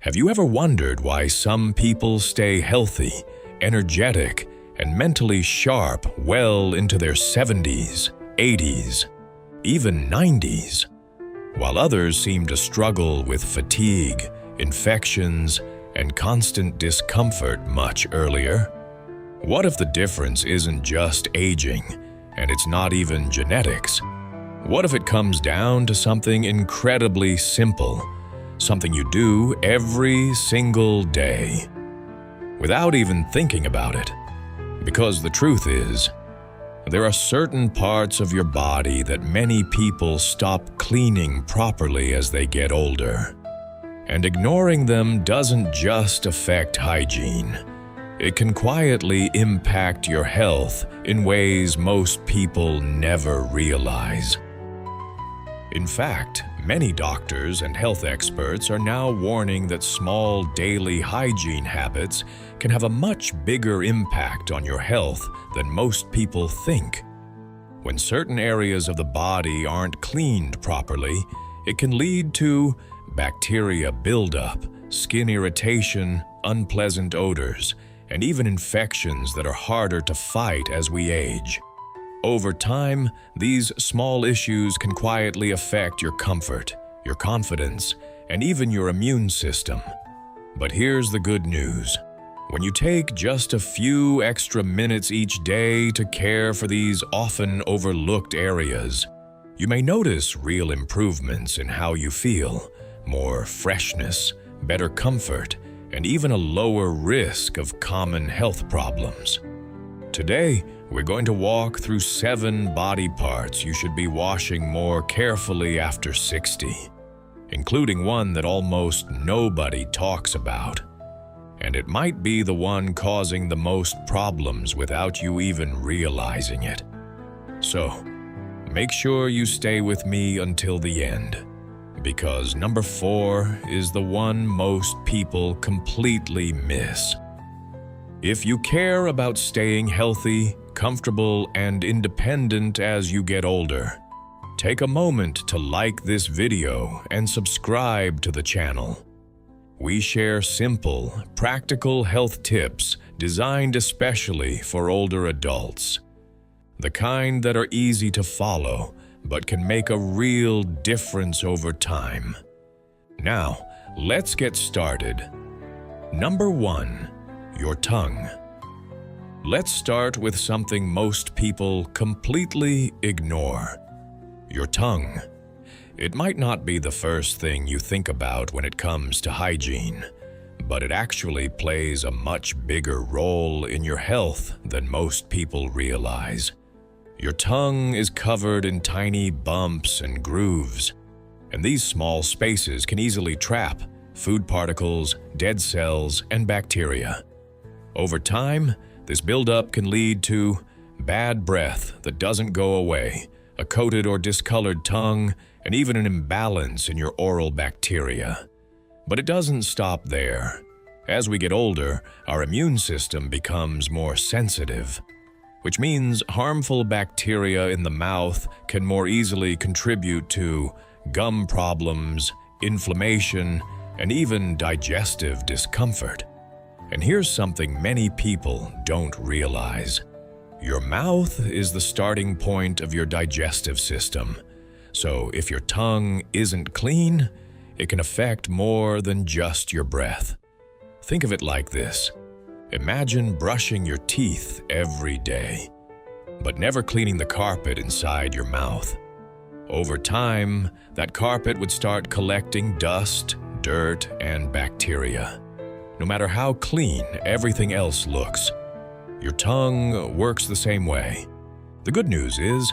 Have you ever wondered why some people stay healthy, energetic, and mentally sharp well into their 70s, 80s, even 90s, while others seem to struggle with fatigue, infections, and constant discomfort much earlier? What if the difference isn't just aging, and it's not even genetics? What if it comes down to something incredibly simple, something you do every single day, without even thinking about it? Because the truth is, there are certain parts of your body that many people stop cleaning properly as they get older. And ignoring them doesn't just affect hygiene. It can quietly impact your health in ways most people never realize. In fact, many doctors and health experts are now warning that small daily hygiene habits can have a much bigger impact on your health than most people think. When certain areas of the body aren't cleaned properly, it can lead to bacteria buildup, skin irritation, unpleasant odors, and even infections that are harder to fight as we age. Over time, these small issues can quietly affect your comfort, your confidence, and even your immune system. But here's the good news. When you take just a few extra minutes each day to care for these often overlooked areas, you may notice real improvements in how you feel, more freshness, better comfort, and even a lower risk of common health problems. Today, we're going to walk through 7 body parts you should be washing more carefully after 60, including one that almost nobody talks about. And it might be the one causing the most problems without you even realizing it. So, make sure you stay with me until the end, because number 4 is the one most people completely miss. If you care about staying healthy, comfortable, and independent as you get older, take a moment to like this video and subscribe to the channel. We share simple, practical health tips designed especially for older adults. The kind that are easy to follow, but can make a real difference over time. Now, let's get started. Number 1. Your tongue. Let's start with something most people completely ignore. Your tongue. It might not be the first thing you think about when it comes to hygiene, but it actually plays a much bigger role in your health than most people realize. Your tongue is covered in tiny bumps and grooves, and these small spaces can easily trap food particles, dead cells, and bacteria. Over time, this buildup can lead to bad breath that doesn't go away, a coated or discolored tongue, and even an imbalance in your oral bacteria. But it doesn't stop there. As we get older, our immune system becomes more sensitive, which means harmful bacteria in the mouth can more easily contribute to gum problems, inflammation, and even digestive discomfort. And here's something many people don't realize. Your mouth is the starting point of your digestive system. So if your tongue isn't clean, it can affect more than just your breath. Think of it like this. Imagine brushing your teeth every day, but never cleaning the carpet inside your mouth. Over time, that carpet would start collecting dust, dirt, and bacteria. No matter how clean everything else looks, your tongue works the same way. The good news is,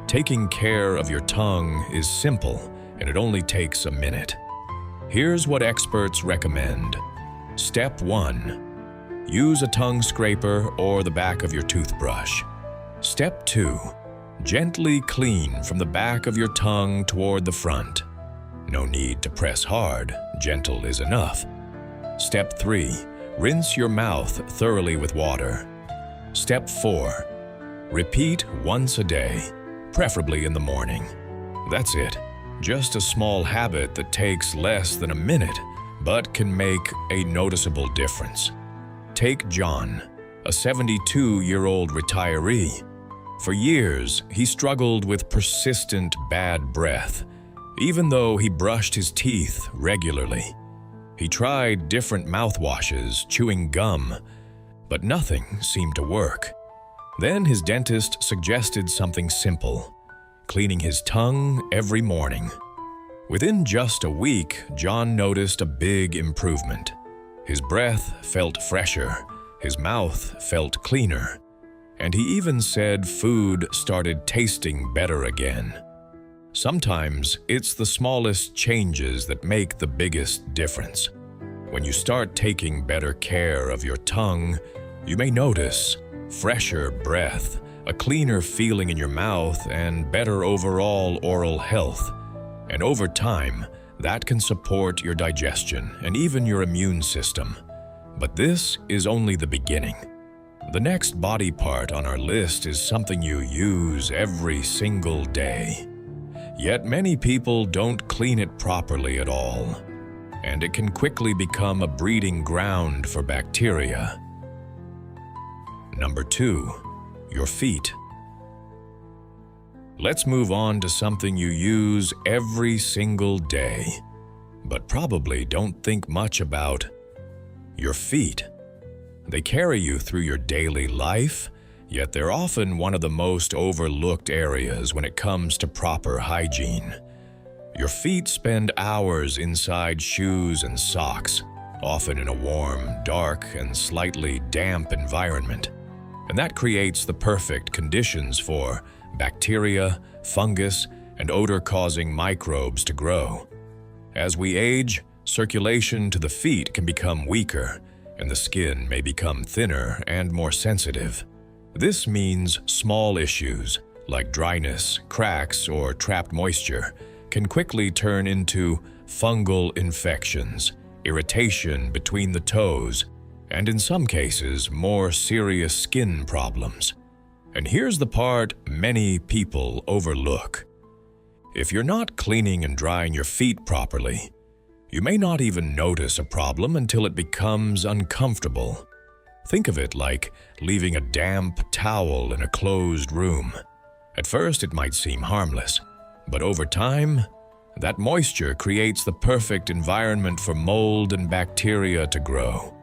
taking care of your tongue is simple, and it only takes a minute. Here's what experts recommend. Step 1. Use a tongue scraper or the back of your toothbrush. Step 2. Gently clean from the back of your tongue toward the front. No need to press hard, gentle is enough. Step 3. Rinse your mouth thoroughly with water. Step 4. Repeat once a day, preferably in the morning. That's it. Just a small habit that takes less than a minute, but can make a noticeable difference. Take John, a 72-year-old retiree. For years, he struggled with persistent bad breath, even though he brushed his teeth regularly. He tried different mouthwashes, chewing gum, but nothing seemed to work. Then his dentist suggested something simple: cleaning his tongue every morning. Within just a week, John noticed a big improvement. His breath felt fresher, his mouth felt cleaner, and he even said food started tasting better again. Sometimes it's the smallest changes that make the biggest difference. When you start taking better care of your tongue, you may notice fresher breath, a cleaner feeling in your mouth, and better overall oral health. And over time, that can support your digestion and even your immune system. But this is only the beginning. The next body part on our list is something you use every single day. Yet many people don't clean it properly at all, and it can quickly become a breeding ground for bacteria. Number 2, your feet. Let's move on to something you use every single day, but probably don't think much about: your feet. They carry you through your daily life, yet they're often one of the most overlooked areas when it comes to proper hygiene. Your feet spend hours inside shoes and socks, often in a warm, dark, and slightly damp environment. And that creates the perfect conditions for bacteria, fungus, and odor-causing microbes to grow. As we age, circulation to the feet can become weaker, and the skin may become thinner and more sensitive. This means small issues, like dryness, cracks, or trapped moisture, can quickly turn into fungal infections, irritation between the toes, and in some cases, more serious skin problems. And here's the part many people overlook. If you're not cleaning and drying your feet properly, you may not even notice a problem until it becomes uncomfortable. Think of it like leaving a damp towel in a closed room. At first, it might seem harmless, but over time, that moisture creates the perfect environment for mold and bacteria to grow.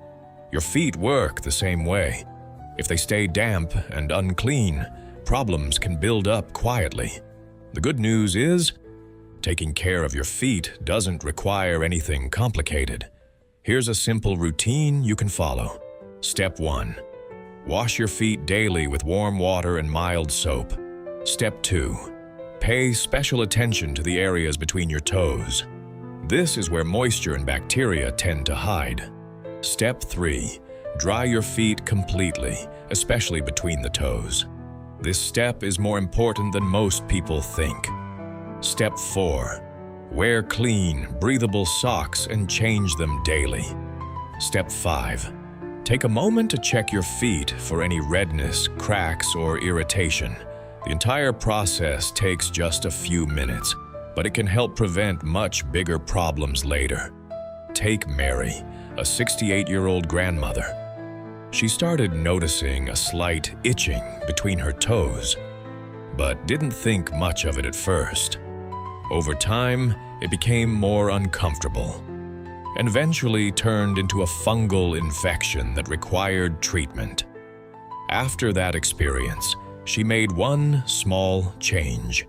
Your feet work the same way. If they stay damp and unclean, problems can build up quietly. The good news is, taking care of your feet doesn't require anything complicated. Here's a simple routine you can follow. Step 1. Wash your feet daily with warm water and mild soap. Step 2. Pay special attention to the areas between your toes. This is where moisture and bacteria tend to hide. Step 3. Dry your feet completely, especially between the toes. This step is more important than most people think. Step 4. Wear clean, breathable socks and change them daily. Step 5. Take a moment to check your feet for any redness, cracks, or irritation. The entire process takes just a few minutes, but it can help prevent much bigger problems later. Take Mary, a 68-year-old grandmother. She started noticing a slight itching between her toes, but didn't think much of it at first. Over time, it became more uncomfortable and eventually turned into a fungal infection that required treatment. After that experience, she made one small change: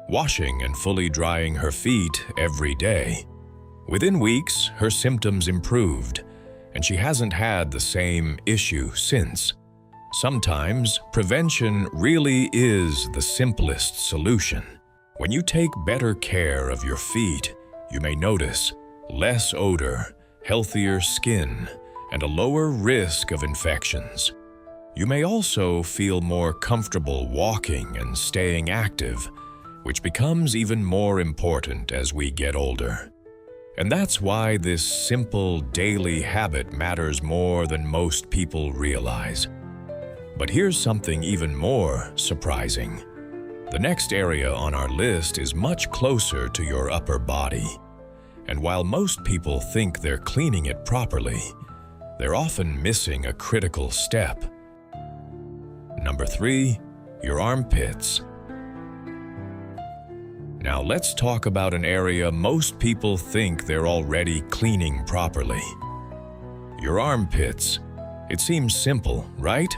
washing and fully drying her feet every day. Within weeks, her symptoms improved, and she hasn't had the same issue since. Sometimes, prevention really is the simplest solution. When you take better care of your feet, you may notice less odor, healthier skin, and a lower risk of infections. You may also feel more comfortable walking and staying active, which becomes even more important as we get older. And that's why this simple daily habit matters more than most people realize. But here's something even more surprising. The next area on our list is much closer to your upper body. And while most people think they're cleaning it properly, they're often missing a critical step. Number 3, your armpits. Now let's talk about an area most people think they're already cleaning properly. Your armpits. It seems simple, right?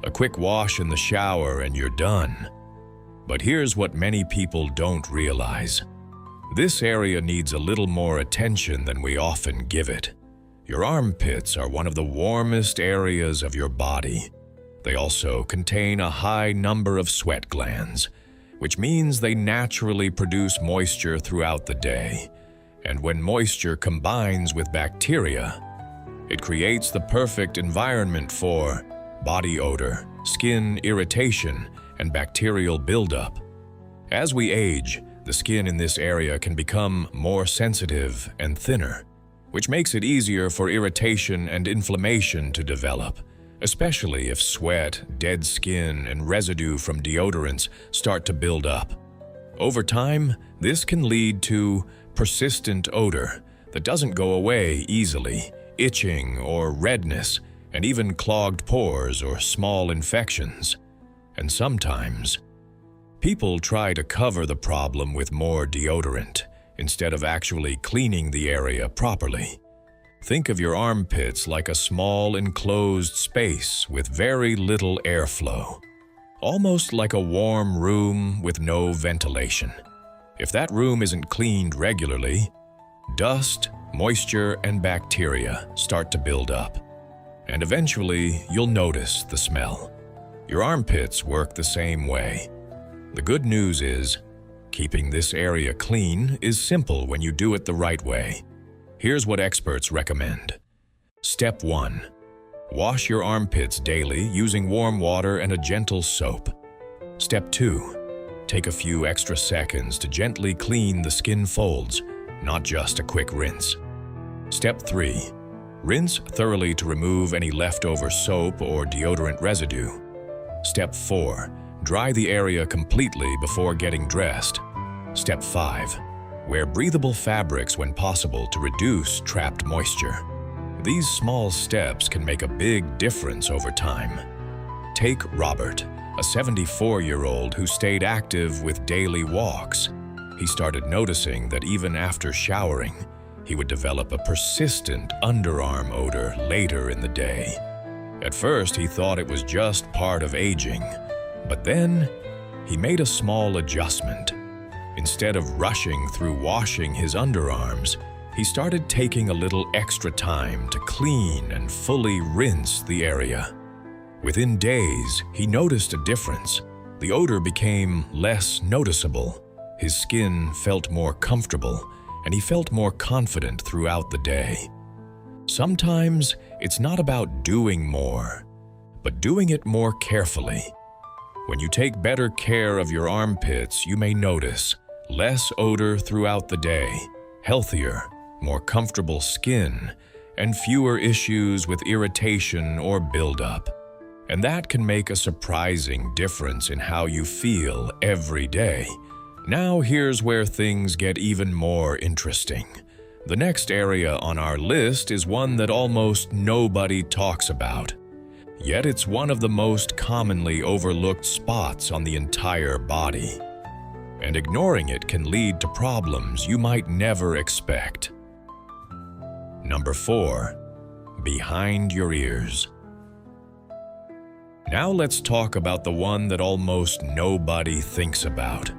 A quick wash in the shower and you're done. But here's what many people don't realize. This area needs a little more attention than we often give it. Your armpits are one of the warmest areas of your body. They also contain a high number of sweat glands, which means they naturally produce moisture throughout the day. And when moisture combines with bacteria, it creates the perfect environment for body odor, skin irritation, and bacterial buildup. As we age, the skin in this area can become more sensitive and thinner, which makes it easier for irritation and inflammation to develop, especially if sweat, dead skin, and residue from deodorants start to build up. Over time, this can lead to persistent odor that doesn't go away easily, itching or redness, and even clogged pores or small infections. And sometimes, people try to cover the problem with more deodorant instead of actually cleaning the area properly. Think of your armpits like a small enclosed space with very little airflow, almost like a warm room with no ventilation. If that room isn't cleaned regularly, dust, moisture, and bacteria start to build up, and eventually you'll notice the smell. Your armpits work the same way. The good news is, keeping this area clean is simple when you do it the right way. Here's what experts recommend. Step 1. Wash your armpits daily using warm water and a gentle soap. Step 2. Take a few extra seconds to gently clean the skin folds, not just a quick rinse. Step 3. Rinse thoroughly to remove any leftover soap or deodorant residue. Step 4. Dry the area completely before getting dressed. Step 5. Wear breathable fabrics when possible to reduce trapped moisture. These small steps can make a big difference over time. Take Robert, a 74-year-old who stayed active with daily walks. He started noticing that even after showering, he would develop a persistent underarm odor later in the day. At first, he thought it was just part of aging, but then he made a small adjustment. Instead of rushing through washing his underarms, he started taking a little extra time to clean and fully rinse the area. Within days, he noticed a difference. The odor became less noticeable. His skin felt more comfortable, and he felt more confident throughout the day. Sometimes it's not about doing more, but doing it more carefully. When you take better care of your armpits, you may notice less odor throughout the day, healthier, more comfortable skin, and fewer issues with irritation or buildup. And that can make a surprising difference in how you feel every day. Now here's where things get even more interesting. The next area on our list is one that almost nobody talks about. Yet it's one of the most commonly overlooked spots on the entire body. And ignoring it can lead to problems you might never expect. Number 4. Behind your ears. Now let's talk about the one that almost nobody thinks about,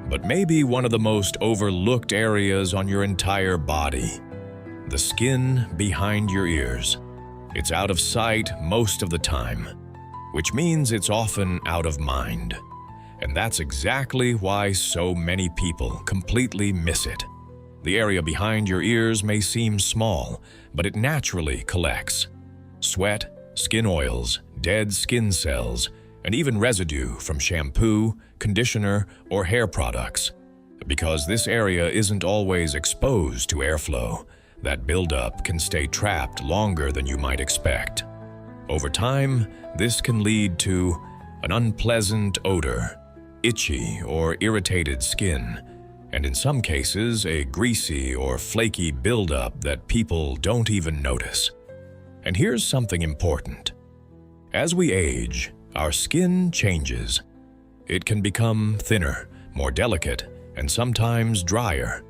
but maybe one of the most overlooked areas on your entire body. The skin behind your ears. It's out of sight most of the time, which means it's often out of mind. And that's exactly why so many people completely miss it. The area behind your ears may seem small, but it naturally collects sweat, skin oils, dead skin cells, and even residue from shampoo, conditioner, or hair products. Because this area isn't always exposed to airflow, that buildup can stay trapped longer than you might expect. Over time, this can lead to an unpleasant odor, itchy or irritated skin, and in some cases, a greasy or flaky buildup that people don't even notice. And here's something important. As we age, our skin changes. It can become thinner, more delicate, and sometimes drier,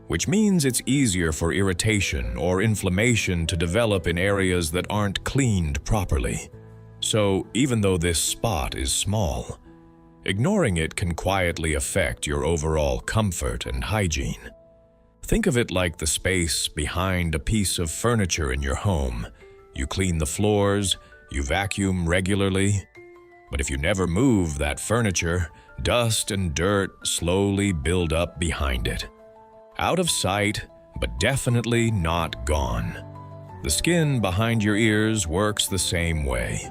which means it's easier for irritation or inflammation to develop in areas that aren't cleaned properly. So, even though this spot is small, ignoring it can quietly affect your overall comfort and hygiene. Think of it like the space behind a piece of furniture in your home. You clean the floors, you vacuum regularly, but if you never move that furniture, dust and dirt slowly build up behind it. Out of sight, but definitely not gone. The skin behind your ears works the same way.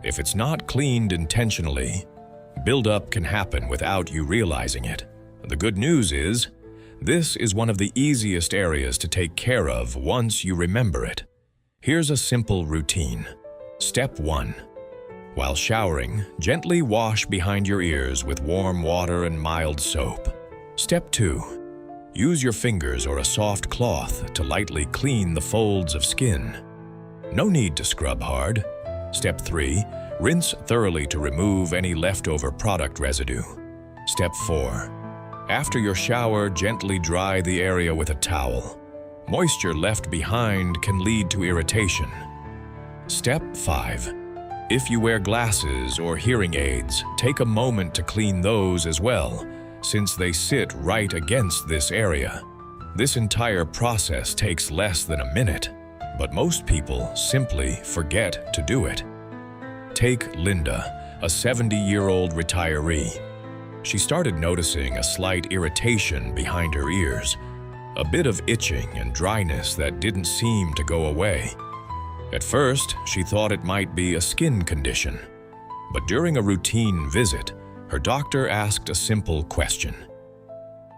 If it's not cleaned intentionally, buildup can happen without you realizing it. The good news is, this is one of the easiest areas to take care of once you remember it. Here's a simple routine. Step 1. While showering, gently wash behind your ears with warm water and mild soap. Step 2. Use your fingers or a soft cloth to lightly clean the folds of skin. No need to scrub hard. Step 3. Rinse thoroughly to remove any leftover product residue. Step 4. After your shower, gently dry the area with a towel. Moisture left behind can lead to irritation. Step 5. If you wear glasses or hearing aids, take a moment to clean those as well, since they sit right against this area. This entire process takes less than a minute, but most people simply forget to do it. Take Linda, a 70-year-old retiree. She started noticing a slight irritation behind her ears, a bit of itching and dryness that didn't seem to go away. At first, she thought it might be a skin condition, but during a routine visit, her doctor asked a simple question.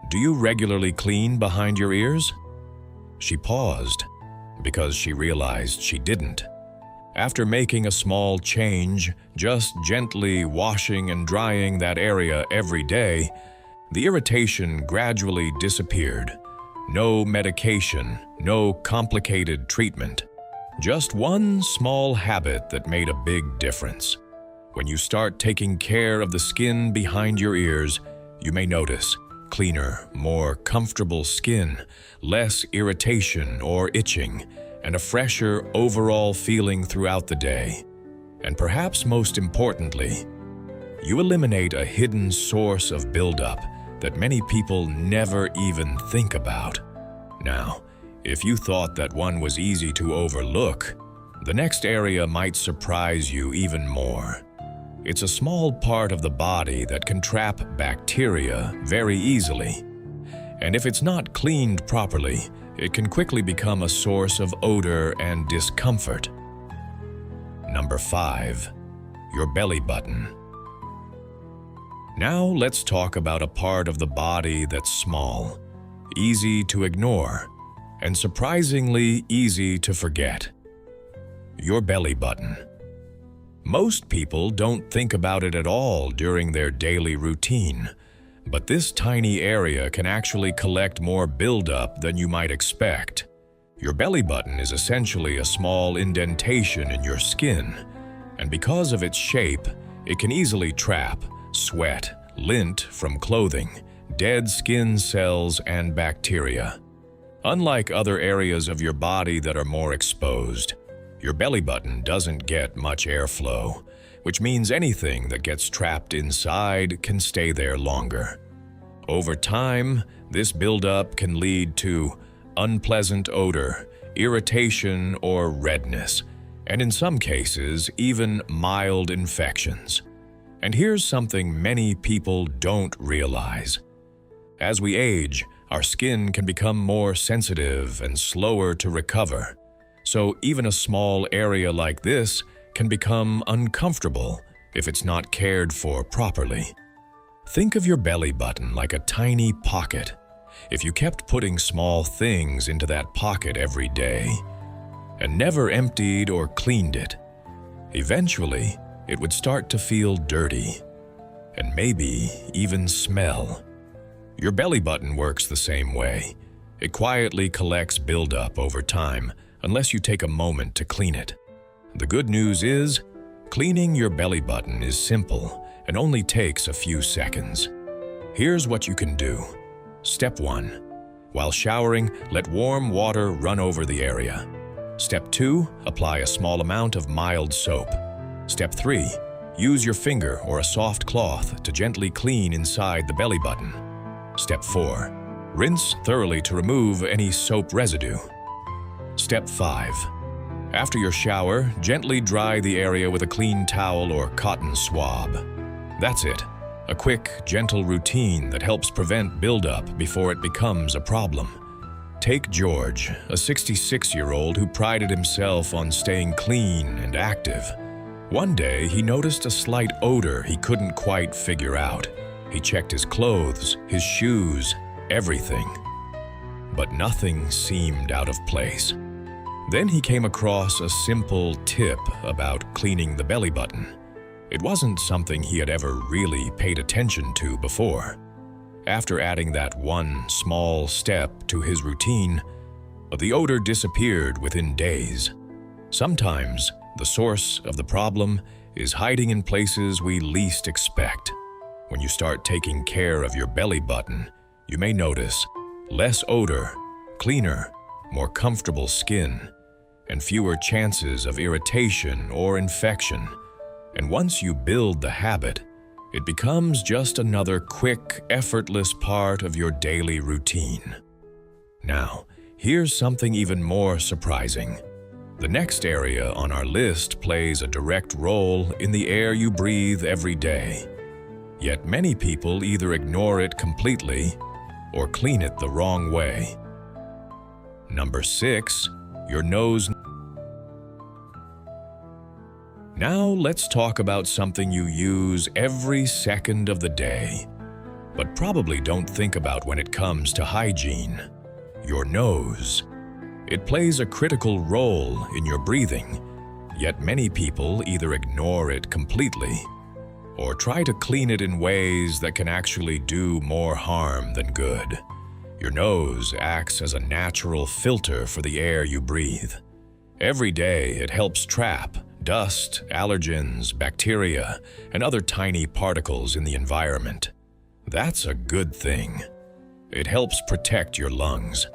"Do you regularly clean behind your ears?" She paused, because she realized she didn't. After making a small change, just gently washing and drying that area every day, the irritation gradually disappeared. No medication, no complicated treatment. Just one small habit that made a big difference. When you start taking care of the skin behind your ears, you may notice cleaner, more comfortable skin, less irritation or itching, and a fresher overall feeling throughout the day. And perhaps most importantly, you eliminate a hidden source of buildup that many people never even think about. Now, if you thought that one was easy to overlook, the next area might surprise you even more. It's a small part of the body that can trap bacteria very easily. And if it's not cleaned properly, it can quickly become a source of odor and discomfort. Number 5. Your belly button. Now let's talk about a part of the body that's small, easy to ignore, and surprisingly easy to forget. Your belly button. Most people don't think about it at all during their daily routine, but this tiny area can actually collect more buildup than you might expect. Your belly button is essentially a small indentation in your skin, and because of its shape, it can easily trap sweat, lint from clothing, dead skin cells, and bacteria. Unlike other areas of your body that are more exposed, your belly button doesn't get much airflow, which means anything that gets trapped inside can stay there longer. Over time, this buildup can lead to unpleasant odor, irritation, or redness, and in some cases, even mild infections. And here's something many people don't realize. As we age, our skin can become more sensitive and slower to recover. So even a small area like this can become uncomfortable if it's not cared for properly. Think of your belly button like a tiny pocket. If you kept putting small things into that pocket every day and never emptied or cleaned it, eventually it would start to feel dirty and maybe even smell. Your belly button works the same way. It quietly collects buildup over time unless you take a moment to clean it. The good news is, cleaning your belly button is simple and only takes a few seconds. Here's what you can do. Step 1. While showering, let warm water run over the area. Step 2. Apply a small amount of mild soap. Step 3. Use your finger or a soft cloth to gently clean inside the belly button. Step 4. Rinse thoroughly to remove any soap residue. Step 5. After your shower, gently dry the area with a clean towel or cotton swab. That's it. A quick, gentle routine that helps prevent buildup before it becomes a problem. Take George, a 66-year-old who prided himself on staying clean and active. One day, he noticed a slight odor he couldn't quite figure out. He checked his clothes, his shoes, everything. But nothing seemed out of place. Then he came across a simple tip about cleaning the belly button. It wasn't something he had ever really paid attention to before. After adding that one small step to his routine, the odor disappeared within days. Sometimes, the source of the problem is hiding in places we least expect. When you start taking care of your belly button, you may notice less odor, cleaner, more comfortable skin, and fewer chances of irritation or infection. And once you build the habit, it becomes just another quick, effortless part of your daily routine. Now, here's something even more surprising. The next area on our list plays a direct role in the air you breathe every day. Yet many people either ignore it completely or clean it the wrong way. Number 6, your nose. Now let's talk about something you use every second of the day, but probably don't think about when it comes to hygiene. Your nose. It plays a critical role in your breathing, yet many people either ignore it completely or try to clean it in ways that can actually do more harm than good. Your nose acts as a natural filter for the air you breathe. Every day, it helps trap dust, allergens, bacteria, and other tiny particles in the environment. That's a good thing. It helps protect your lungs.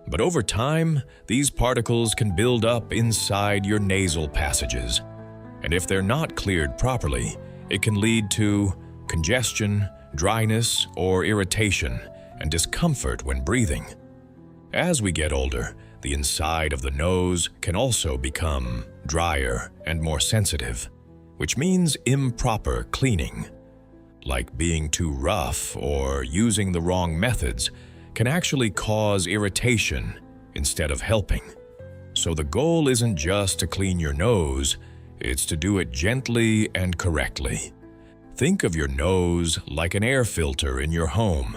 But over time, these particles can build up inside your nasal passages. And if they're not cleared properly, it can lead to congestion, dryness, or irritation, and discomfort when breathing. As we get older, the inside of the nose can also become drier and more sensitive, which means improper cleaning, like being too rough or using the wrong methods, can actually cause irritation instead of helping. So the goal isn't just to clean your nose, it's to do it gently and correctly. Think of your nose like an air filter in your home.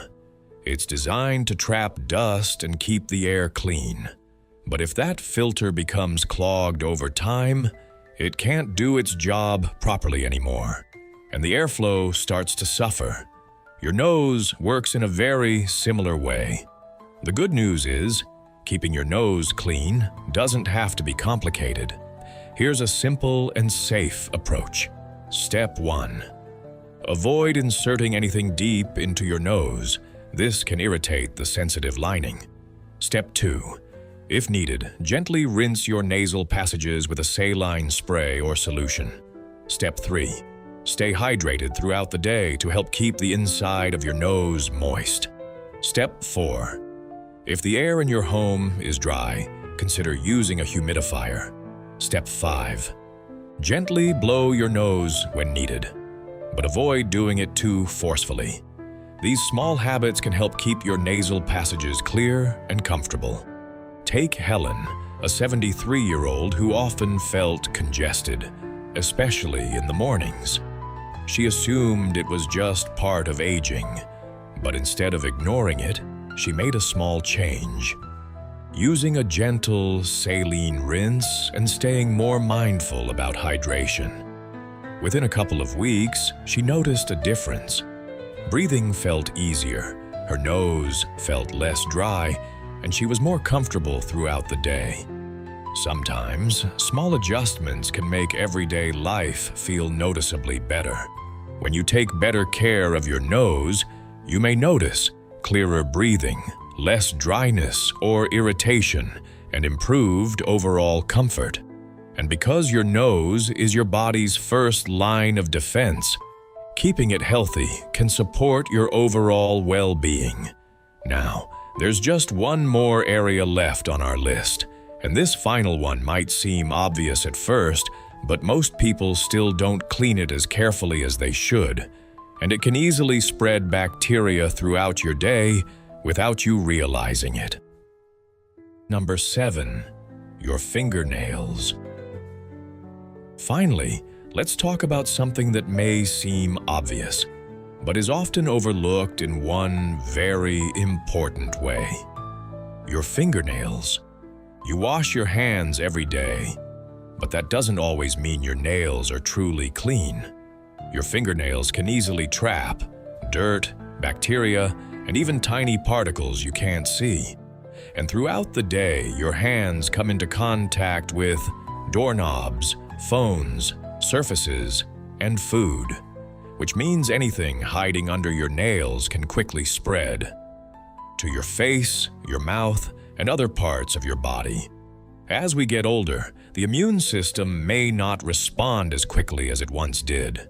It's designed to trap dust and keep the air clean. But if that filter becomes clogged over time, it can't do its job properly anymore, and the airflow starts to suffer. Your nose works in a very similar way. The good news is, keeping your nose clean doesn't have to be complicated. Here's a simple and safe approach. Step 1. Avoid inserting anything deep into your nose. This can irritate the sensitive lining. Step 2. If needed, gently rinse your nasal passages with a saline spray or solution. Step 3. Stay hydrated throughout the day to help keep the inside of your nose moist. Step 4. If the air in your home is dry, consider using a humidifier. Step 5. Gently blow your nose when needed, but avoid doing it too forcefully. These small habits can help keep your nasal passages clear and comfortable. Take Helen, a 73-year-old who often felt congested, especially in the mornings. She assumed it was just part of aging, but instead of ignoring it, she made a small change. Using a gentle saline rinse and staying more mindful about hydration. Within a couple of weeks, she noticed a difference. Breathing felt easier, Her nose felt less dry, and she was more comfortable throughout the day. Sometimes, small adjustments can make everyday life feel noticeably better. When you take better care of your nose, you may notice clearer breathing, less dryness or irritation, and improved overall comfort. And because your nose is your body's first line of defense, keeping it healthy can support your overall well-being. Now, there's just one more area left on our list, and this final one might seem obvious at first, but most people still don't clean it as carefully as they should, and it can easily spread bacteria throughout your day without you realizing it. Number 7. Your fingernails. Finally, let's talk about something that may seem obvious, but is often overlooked in one very important way. Your fingernails. You wash your hands every day, but that doesn't always mean your nails are truly clean. Your fingernails can easily trap dirt, bacteria, and even tiny particles you can't see. And throughout the day, your hands come into contact with doorknobs, phones, surfaces, and food, which means anything hiding under your nails can quickly spread to your face, your mouth, and other parts of your body. As we get older, the immune system may not respond as quickly as it once did.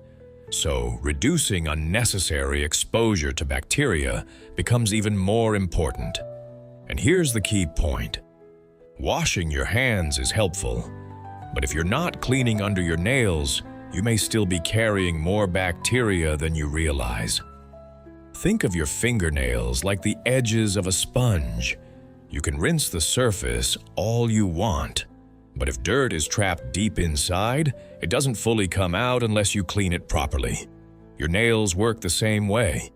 So, reducing unnecessary exposure to bacteria becomes even more important. And here's the key point. Washing your hands is helpful, but if you're not cleaning under your nails, you may still be carrying more bacteria than you realize. Think of your fingernails like the edges of a sponge. You can rinse the surface all you want, but if dirt is trapped deep inside, it doesn't fully come out unless you clean it properly. Your nails work the same way.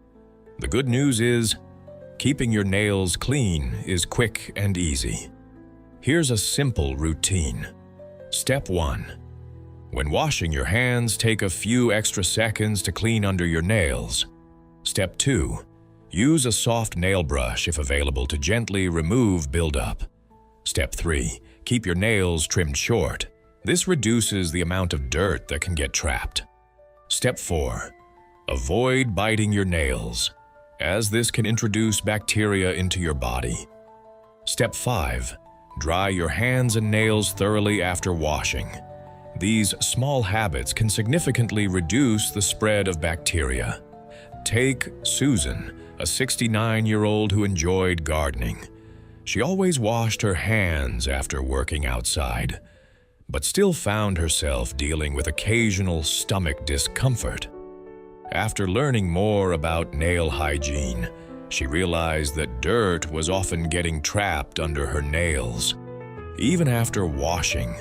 The good news is, keeping your nails clean is quick and easy. Here's a simple routine. Step 1. When washing your hands, take a few extra seconds to clean under your nails. Step 2. Use a soft nail brush if available to gently remove buildup. Step 3. Keep your nails trimmed short. This reduces the amount of dirt that can get trapped. Step 4. Avoid biting your nails, as this can introduce bacteria into your body. Step 5. Dry your hands and nails thoroughly after washing. These small habits can significantly reduce the spread of bacteria. Take Susan, a 69-year-old who enjoyed gardening. She always washed her hands after working outside, but still found herself dealing with occasional stomach discomfort. After learning more about nail hygiene, she realized that dirt was often getting trapped under her nails, even after washing.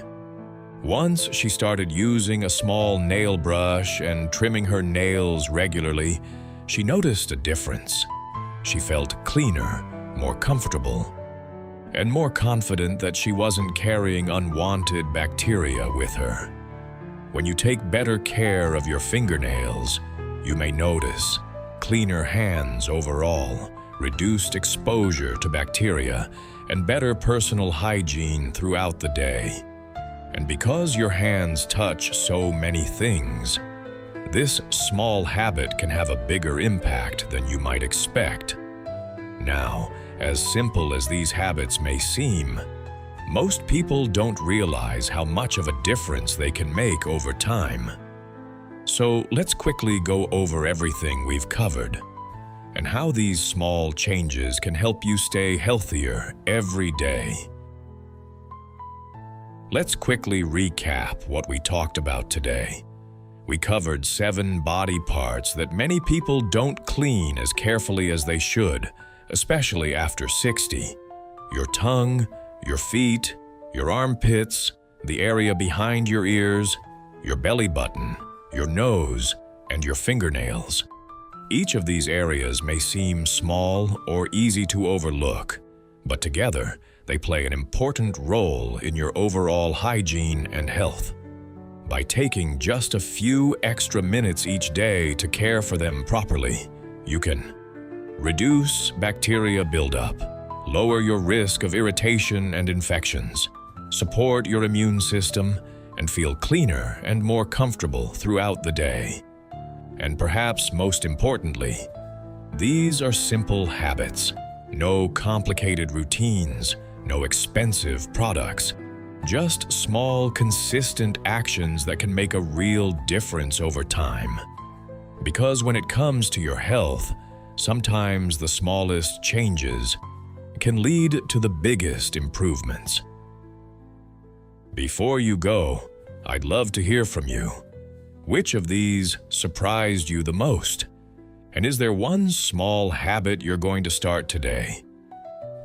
Once she started using a small nail brush and trimming her nails regularly, she noticed a difference. She felt cleaner, more comfortable, and more confident that she wasn't carrying unwanted bacteria with her. When you take better care of your fingernails, you may notice cleaner hands overall, reduced exposure to bacteria, and better personal hygiene throughout the day. And because your hands touch so many things, this small habit can have a bigger impact than you might expect. Now, as simple as these habits may seem, most people don't realize how much of a difference they can make over time. So let's quickly go over everything we've covered and how these small changes can help you stay healthier every day. Let's quickly recap what we talked about today. We covered 7 body parts that many people don't clean as carefully as they should, especially after 60. Your tongue, your feet, your armpits, the area behind your ears, your belly button, your nose, and your fingernails. Each of these areas may seem small or easy to overlook, but together they play an important role in your overall hygiene and health. By taking just a few extra minutes each day to care for them properly, you can Reduce bacteria buildup. Lower your risk of irritation and infections. Support your immune system and feel cleaner and more comfortable throughout the day. And perhaps most importantly, these are simple habits. No complicated routines, no expensive products. Just small, consistent actions that can make a real difference over time. Because when it comes to your health, sometimes the smallest changes can lead to the biggest improvements. Before you go, I'd love to hear from you. Which of these surprised you the most? And is there one small habit you're going to start today?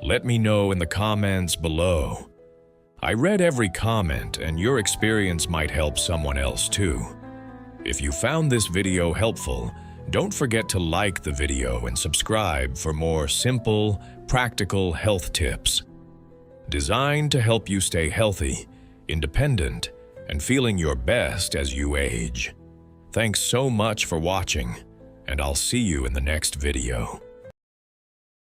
Let me know in the comments below. I read every comment, and your experience might help someone else too. If you found this video helpful, don't forget to like the video and subscribe for more simple, practical health tips. Designed to help you stay healthy, independent, and feeling your best as you age. Thanks so much for watching, and I'll see you in the next video.